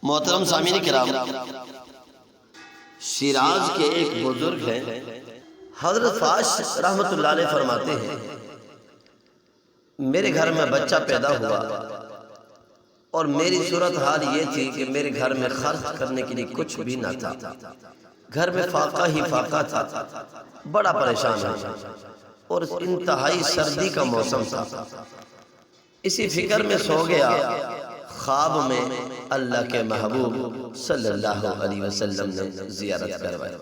محترم سامعین کرام، شیراز کے ایک بزرگ ہیں حضرت فاش رحمت اللہ علیہ فرماتے ہیں، میرے گھر میں بچہ پیدا ہوا اور میری صورتحال یہ تھی کہ میرے گھر میں خرچ کرنے کے لیے کچھ بھی نہ تھا، گھر میں فاقہ ہی فاقہ تھا، بڑا پریشان ہوا اور انتہائی سردی کا موسم تھا۔ اسی فکر میں سو گیا، خواب میں اللہ کے محبوب صلی اللہ علیہ وسلم نے زیارت کروائی۔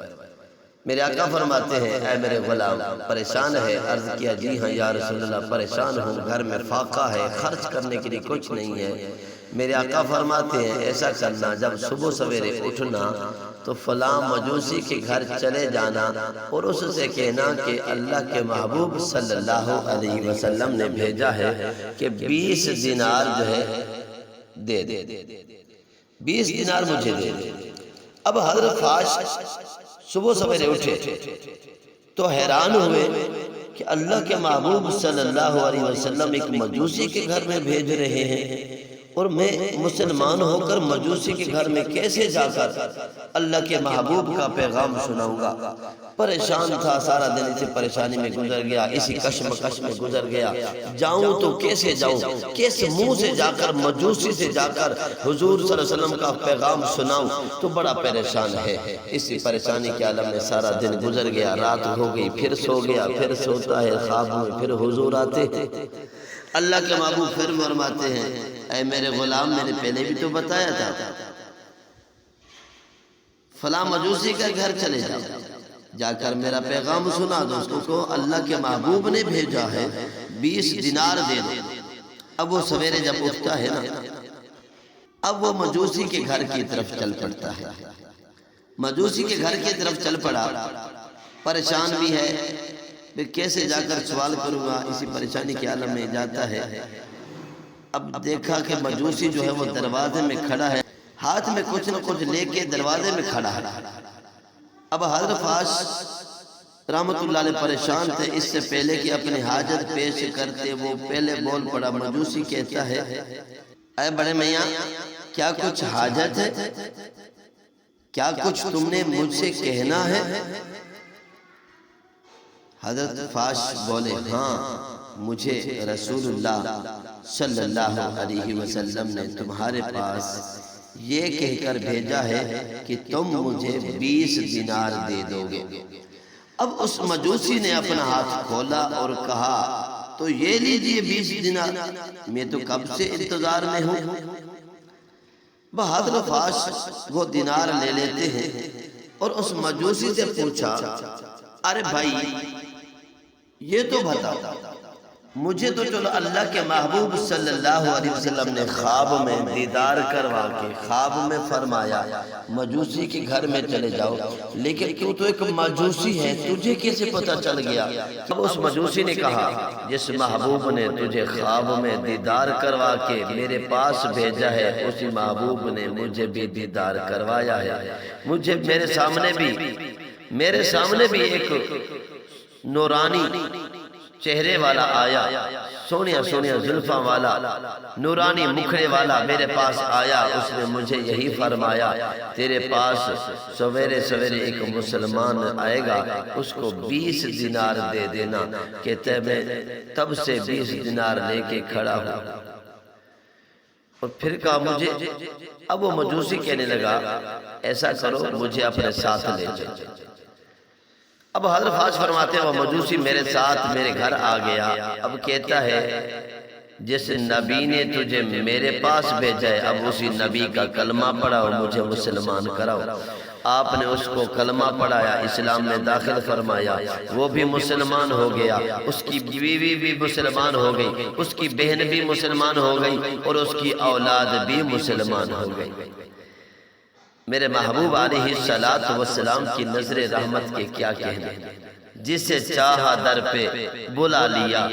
میرے آقا فرماتے ہیں، اے میرے غلام پریشان ہے؟ عرض کیا، جی ہاں یا رسول اللہ پریشان ہوں، گھر میں فاقہ ہے، خرچ کرنے کے لیے کچھ نہیں ہے۔ میرے آقا فرماتے ہیں، ایسا کرنا، جب صبح سویرے اٹھنا تو فلاں مجوسی کے گھر چلے جانا اور اس سے کہنا کہ اللہ کے محبوب صلی اللہ علیہ وسلم نے بھیجا ہے کہ 20 دینار جو ہے دے دے، 20 دینار مجھے دے دے۔ اب حضرت فاش صبح سویرے اٹھے تو حیران ہوئے کہ اللہ کے محبوب صلی اللہ علیہ وسلم ایک مجوسی کے گھر میں بھیج رہے ہیں اور میں مسلمان ہو کر مجوسی کے گھر میں کیسے جا کر اللہ کے محبوب کا پیغام سناؤں گا؟ پریشان تھا، سارا دن اسی پریشانی میں گزر گیا، اسی کشمکش میں گزر گیا، جاؤں تو کیسے جاؤں، کس منہ سے جا کر مجوسی سے جا کر حضور صلی اللہ علیہ وسلم کا پیغام سناؤں؟ تو بڑا پریشان ہے۔ اسی پریشانی کے عالم میں سارا دن گزر گیا، رات ہو گئی، پھر سو گیا، پھر سوتا ہے، خواب میں پھر حضور آتے ہیں۔ اللہ کے محبوب پھر فرماتے ہیں، اے میرے غلام میں نے پہلے بھی تو بتایا تھا، فلاں مجوسی کا گھر چلے جاؤ، جا کر میرا پیغام سنا دو، اس کو اللہ کے محبوب نے بھیجا ہے، 20 دینار دے دو۔ اب وہ سویرے جب اٹھتا ہے نا، اب وہ مجوسی کے گھر کی طرف چل پڑتا ہے، مجوسی کے گھر کی طرف چل پڑا، پریشان بھی ہے، میں کیسے جا کر سوال کروں گا، اسی پریشانی کے عالم میں جاتا ہے۔ اب دیکھا کہ مجوسی جو ہے وہ دروازے میں کھڑا ہے، ہاتھ میں کچھ نہ کچھ لے کے دروازے میں کھڑا ہے۔ اب حضرت فاش رحمت اللہ علیہ پریشان تھے، اس سے پہلے کہ اپنی حاجت پیش کرتے وہ پہلے بول پڑا۔ مجوسی کہتا ہے، اے بڑے میاں کیا کچھ حاجت ہے؟ کیا کچھ تم نے مجھ سے کہنا ہے؟ حضرت فاش بولے، ہاں مجھے رسول اللہ صلی اللہ علیہ وسلم نے تمہارے پاس یہ کہہ کر بھیجا ہے کہ تم مجھے 20 دینار دے دو گے۔ اب اس مجوسی نے اپنا ہاتھ کھولا اور کہا، تو یہ لیجئے 20 دینار، میں تو کب سے انتظار میں ہوں۔ حضرت فاش وہ دینار لے لیتے ہیں اور اس مجوسی سے پوچھا، ارے بھائی یہ تو بتا، مجھے تو چلو اللہ کے محبوب صلی اللہ علیہ وسلم نے خواب میں دیدار کروا کے خواب میں فرمایا مجوسی کے گھر میں چلے جاؤ، لیکن تو ایک مجوسی ہے، تجھے کیسے پتہ چل گیا؟ اب اس مجوسی نے کہا، جس محبوب نے تجھے خواب میں دیدار کروا کے میرے پاس بھیجا ہے، اسی محبوب نے مجھے بھی دیدار کروایا ہے۔ مجھے میرے سامنے بھی ایک نورانی چہرے والا آیا، سونیا سونیا زلفاں والا، نورانی مکھڑے والا میرے پاس آیا، اس نے مجھے یہی فرمایا، تیرے پاس سویرے سویرے ایک مسلمان آئے گا، اس کو 20 دینار دے دینا۔ کہتے میں تب سے 20 دینار لے کے کھڑا ہوں۔ اور پھر کہا مجھے، اب وہ مجوسی کہنے لگا، ایسا کرو مجھے اپنے ساتھ لے جاؤ۔ اب حضرت فاش فرماتے ہیں، وہ مجوسی میرے ساتھ میرے گھر آ گیا۔ اب کہتا ہے، جس نبی نے تجھے میرے پاس بھیجا ہے، اب اسی نبی کا کلمہ پڑھاؤ، مجھے مسلمان کراؤ۔ آپ نے اس کو کلمہ پڑھایا، اسلام میں داخل فرمایا، وہ بھی مسلمان ہو گیا، اس کی بیوی بھی مسلمان ہو گئی، اس کی بہن بھی مسلمان ہو گئی اور اس کی اولاد بھی مسلمان ہو گئی۔ میرے محبوب علیہ السلام کی نظر رحمت کے کیا کہنے، جسے چاہا در پہ بلا لیا،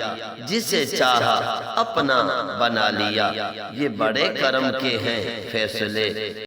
جسے چاہا اپنا بنا لیا، یہ بڑے کرم کے ہیں فیصلے۔